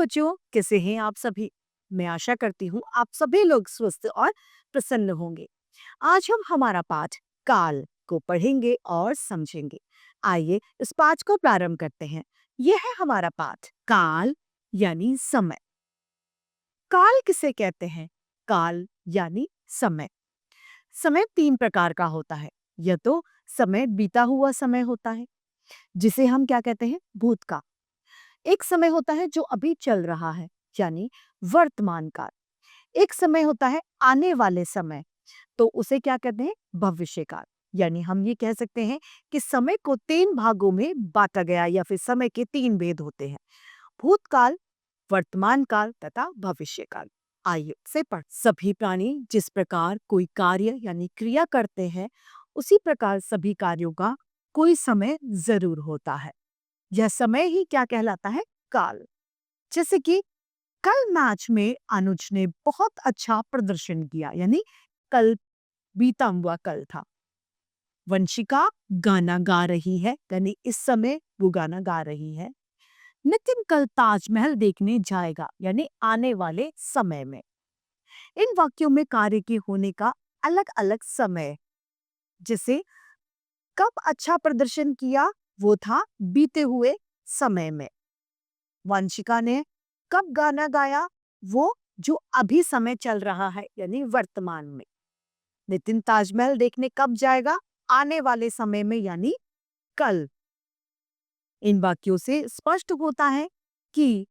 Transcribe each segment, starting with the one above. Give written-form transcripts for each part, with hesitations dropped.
बच्चों, कैसे हैं आप सभी? मैं आशा करती हूँ आप सभी लोग स्वस्थ और प्रसन्न होंगे। आज हम हमारा पाठ काल को पढ़ेंगे और समझेंगे। आइए इस पाठ को प्रारंभ करते हैं। यह है हमारा पाठ काल यानी समय। काल किसे कहते हैं? काल यानी समय। समय तीन प्रकार का होता है। यह तो समय बीता हुआ समय होता है, जिसे हम क्या कहते हैं? भूतकाल। एक समय होता है जो अभी चल रहा है, यानी वर्तमान काल। एक समय होता है आने वाले समय, तो उसे क्या कहते हैं? भविष्य काल। यानी हम ये कह सकते हैं कि समय को तीन भागों में बांटा गया, या फिर समय के तीन भेद होते हैं: भूतकाल, वर्तमान काल तथा भविष्य काल। आइए से पढ़। सभी प्राणी जिस प्रकार कोई कार्य यानी क्रिया करते हैं, उसी प्रकार सभी कार्यों का कोई समय जरूर होता है। यह समय ही क्या कहलाता है? काल। जैसे कि कल मैच में अनुज ने बहुत अच्छा प्रदर्शन किया, यानी कल बीता हुआ कल था। वंशिका गाना गा रही है, यानी इस समय वो गाना गा रही है। नितिन कल ताजमहल देखने जाएगा, यानी आने वाले समय में। इन वाक्यों में कार्य के होने का अलग अलग समय, जैसे कब अच्छा प्रदर्शन किया, वो था बीते हुए समय में। वंशिका ने कब गाना गाया, वो जो अभी समय चल रहा है, यानी वर्तमान में। नितिन ताजमहल देखने कब जाएगा? आने वाले समय में, यानी कल। इन वाक्यों से स्पष्ट होता है कि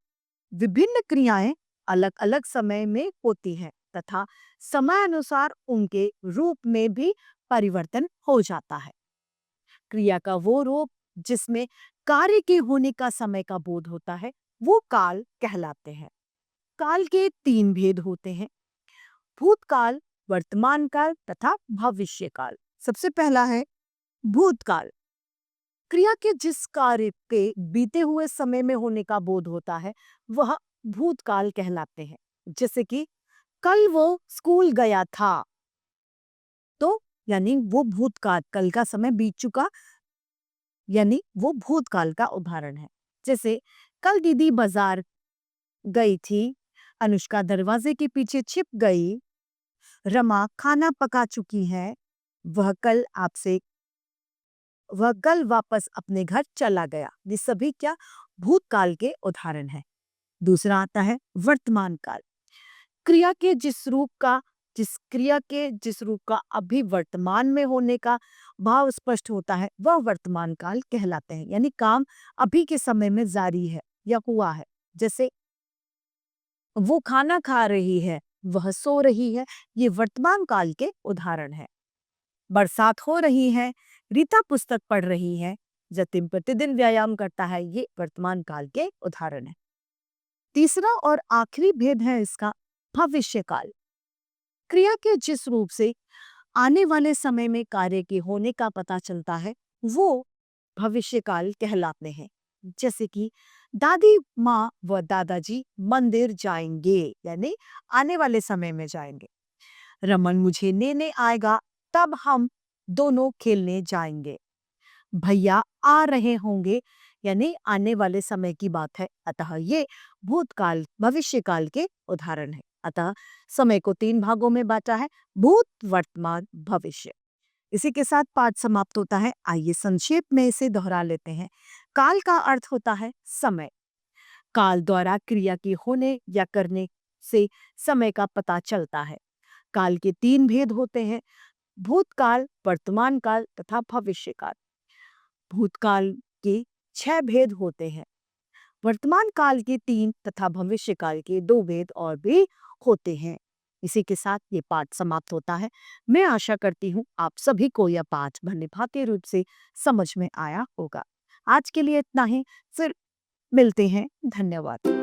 विभिन्न क्रियाएं अलग अलग समय में होती हैं तथा समय अनुसार उनके रूप में भी परिवर्तन हो जाता है। क्रिया का वो रूप जिसमें कार्य के होने का समय का बोध होता है, वो काल कहलाते हैं। काल के तीन भेद होते हैं: भूतकाल, वर्तमान काल तथा भविष्य काल। सबसे पहला है भूतकाल। क्रिया के जिस कार्य के बीते हुए समय में होने का बोध होता है, वह भूतकाल कहलाते हैं। जैसे कि कल वो स्कूल गया था, तो यानी वो भूतकाल, कल का समय बीत चुका, यानी वो भूतकाल का उदाहरण है। जैसे कल दीदी बाजार गई थी, अनुष्का दरवाजे के पीछे छिप गई, रमा खाना पका चुकी है, वह कल आपसे वह कल वापस अपने घर चला गया। ये सभी क्या भूतकाल के उदाहरण हैं। दूसरा आता है वर्तमान काल। क्रिया के जिस रूप का अभी वर्तमान में होने का भाव स्पष्ट होता है, वह वर्तमान काल कहलाते हैं। यानी काम अभी के समय में जारी है या हुआ है। जैसे वो खाना खा रही है, वह सो रही है, ये वर्तमान काल के उदाहरण है। बरसात हो रही है, रीता पुस्तक पढ़ रही है, जतिन प्रतिदिन व्यायाम करता है, ये वर्तमान काल के उदाहरण है। तीसरा और आखिरी भेद है इसका भविष्य काल। क्रिया के जिस रूप से आने वाले समय में कार्य के होने का पता चलता है, वो भविष्य काल कहलाते हैं। जैसे कि दादी माँ व दादाजी मंदिर जाएंगे, यानी आने वाले समय में जाएंगे। रमन मुझे लेने आएगा, तब हम दोनों खेलने जाएंगे। भैया आ रहे होंगे, यानी आने वाले समय की बात है। अतः ये भूतकाल भविष्य काल के उदाहरण है। अतः समय को तीन भागों में बांटा है: भूत, वर्तमान, भविष्य। इसी के साथ पाठ समाप्त होता है। आइए संक्षेप में इसे दोहरा लेते हैं। काल का अर्थ होता है समय। काल द्वारा क्रिया के होने या करने से समय का पता चलता है। काल के तीन भेद होते हैं: भूतकाल, वर्तमान काल तथा भविष्य काल। भूतकाल के 6 भेद होते हैं, वर्तमान काल के 3 तथा भविष्य काल के 2 भेद और भी होते हैं। इसी के साथ ये पाठ समाप्त होता है। मैं आशा करती हूँ आप सभी को यह पाठ भलीभांति रूप से समझ में आया होगा। आज के लिए इतना ही, फिर मिलते हैं। धन्यवाद।